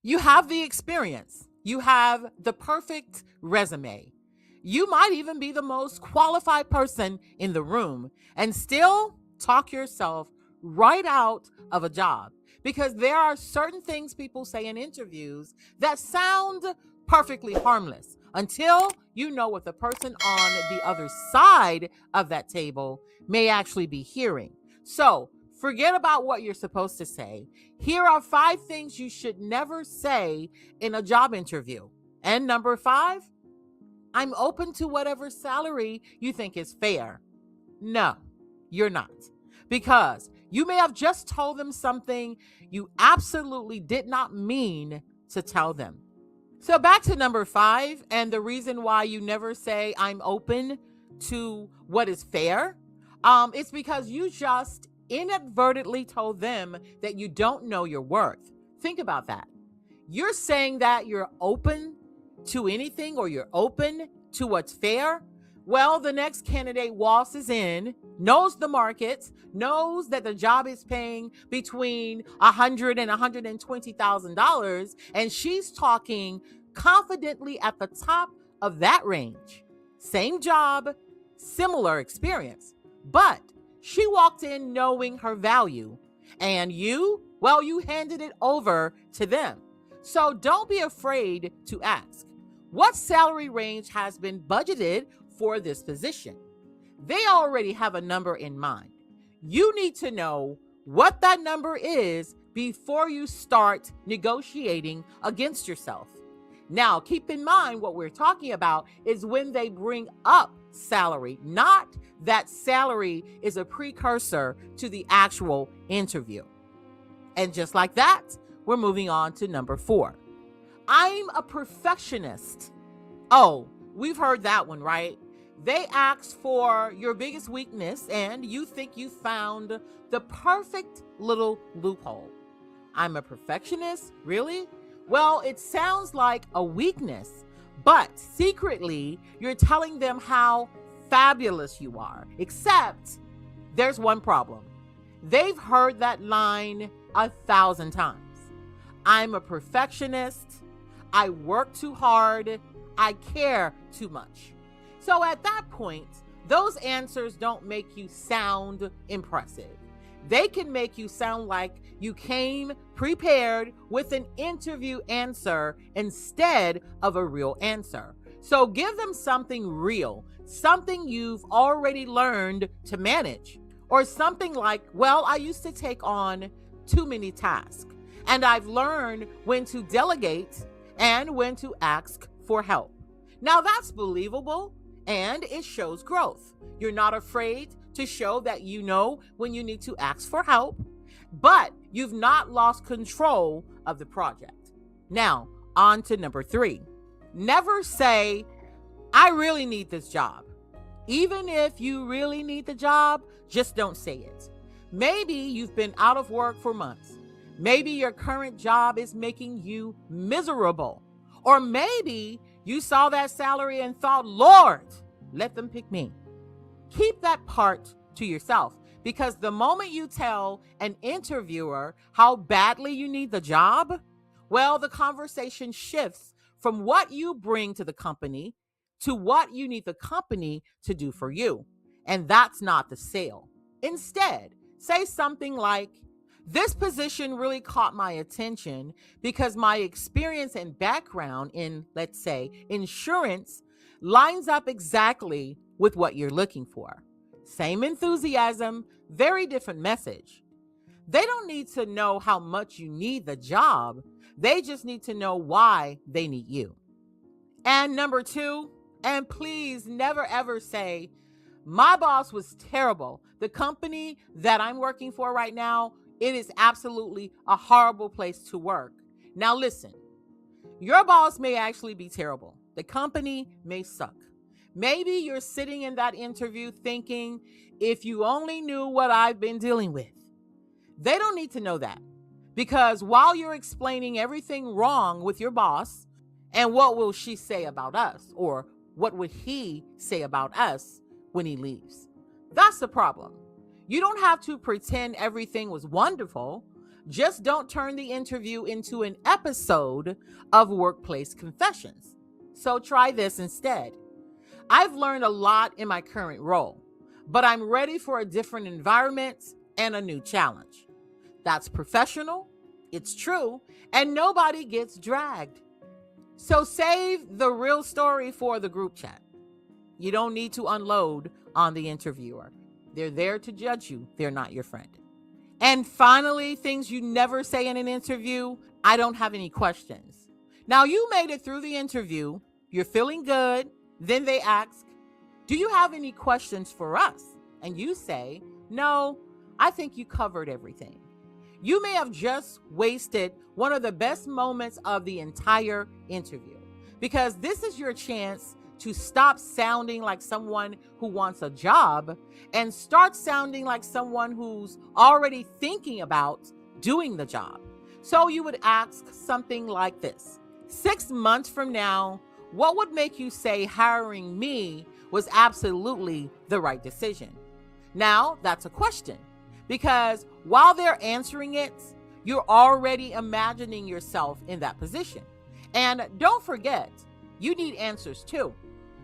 You have the experience. You have the perfect resume. You might even be the most qualified person in the room and still talk yourself right out of a job because there are certain things people say in interviews that sound perfectly harmless until you know what the person on the other side of that table may actually be hearing. So, forget about what you're supposed to say. Here are 5 things you should never say in a job interview. And number 5, I'm open to whatever salary you think is fair. No, you're not. Because you may have just told them something you absolutely did not mean to tell them. So back to number 5, and the reason why you never say I'm open to what is fair, it's because you just inadvertently told them that you don't know your worth. Think about that. You're saying that you're open to anything or you're open to what's fair. Well, the next candidate waltzes in, knows the market, knows that the job is paying between $100,000 and $120,000, and she's talking confidently at the top of that range. Same job, similar experience, but she walked in knowing her value, and you handed it over to them. So don't be afraid to ask, what salary range has been budgeted for this position? They already have a number in mind. You need to know what that number is before you start negotiating against yourself. Now, keep in mind what we're talking about is when they bring up salary, not that salary is a precursor to the actual interview. And just like that, we're moving on to number 4. I'm a perfectionist. Oh, we've heard that one, right? They ask for your biggest weakness and you think you found the perfect little loophole. I'm a perfectionist? Really? Well, it sounds like a weakness, but secretly you're telling them how fabulous you are. Except there's one problem. They've heard that line 1,000 times. I'm a perfectionist. I work too hard. I care too much. So at that point, those answers don't make you sound impressive. They can make you sound like you came prepared with an interview answer instead of a real answer. So give them something real, something you've already learned to manage, or something like, well, I used to take on too many tasks, and I've learned when to delegate and when to ask for help. Now that's believable and it shows growth. You're not afraid to show that you know when you need to ask for help, but you've not lost control of the project. Now, on to number 3. Never say, I really need this job. Even if you really need the job, just don't say it. Maybe you've been out of work for months. Maybe your current job is making you miserable. Or maybe you saw that salary and thought, Lord, let them pick me. Keep that part to yourself, because the moment you tell an interviewer how badly you need the job, well, the conversation shifts from what you bring to the company to what you need the company to do for you. And that's not the sale. Instead, say something like, this position really caught my attention because my experience and background in, let's say, insurance lines up exactly with what you're looking for. Same enthusiasm, very different message. They don't need to know how much you need the job. They just need to know why they need you. And number 2, and please never ever say, my boss was terrible. The company that I'm working for right now, it is absolutely a horrible place to work. Now listen, your boss may actually be terrible. The company may suck. Maybe you're sitting in that interview thinking, if you only knew what I've been dealing with. They don't need to know that, because while you're explaining everything wrong with your boss, and what will she say about us, or what would he say about us when he leaves? That's the problem. You don't have to pretend everything was wonderful. Just don't turn the interview into an episode of Workplace Confessions. So try this instead. I've learned a lot in my current role, but I'm ready for a different environment and a new challenge. That's professional, it's true, and nobody gets dragged. So save the real story for the group chat. You don't need to unload on the interviewer. They're there to judge you. They're not your friend. And finally, things you never say in an interview: I don't have any questions. Now, you made it through the interview. You're feeling good. Then they ask, do you have any questions for us? And you say, no, I think you covered everything. You may have just wasted one of the best moments of the entire interview, because this is your chance to stop sounding like someone who wants a job and start sounding like someone who's already thinking about doing the job. So you would ask something like this: 6 months from now, what would make you say hiring me was absolutely the right decision? Now, that's a question, because while they're answering it, you're already imagining yourself in that position. And don't forget, you need answers too.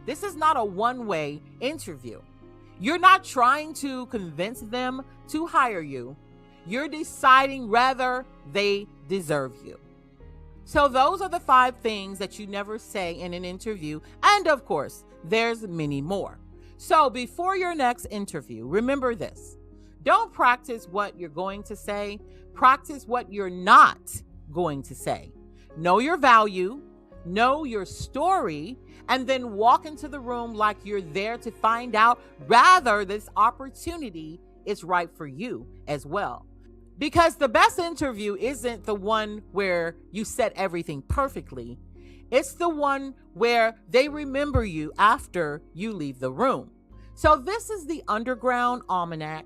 This is not a one-way interview. You're not trying to convince them to hire you. You're deciding whether they deserve you. So those are the 5 things that you never say in an interview. And of course, there's many more. So before your next interview, remember this: don't practice what you're going to say. Practice what you're not going to say. Know your value, know your story, and then walk into the room like you're there to find out rather this opportunity is right for you as well. Because the best interview isn't the one where you said everything perfectly. It's the one where they remember you after you leave the room. So this is the Underground Almanac.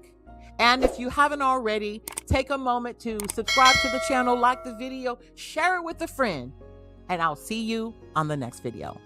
And if you haven't already, take a moment to subscribe to the channel, like the video, share it with a friend, and I'll see you on the next video.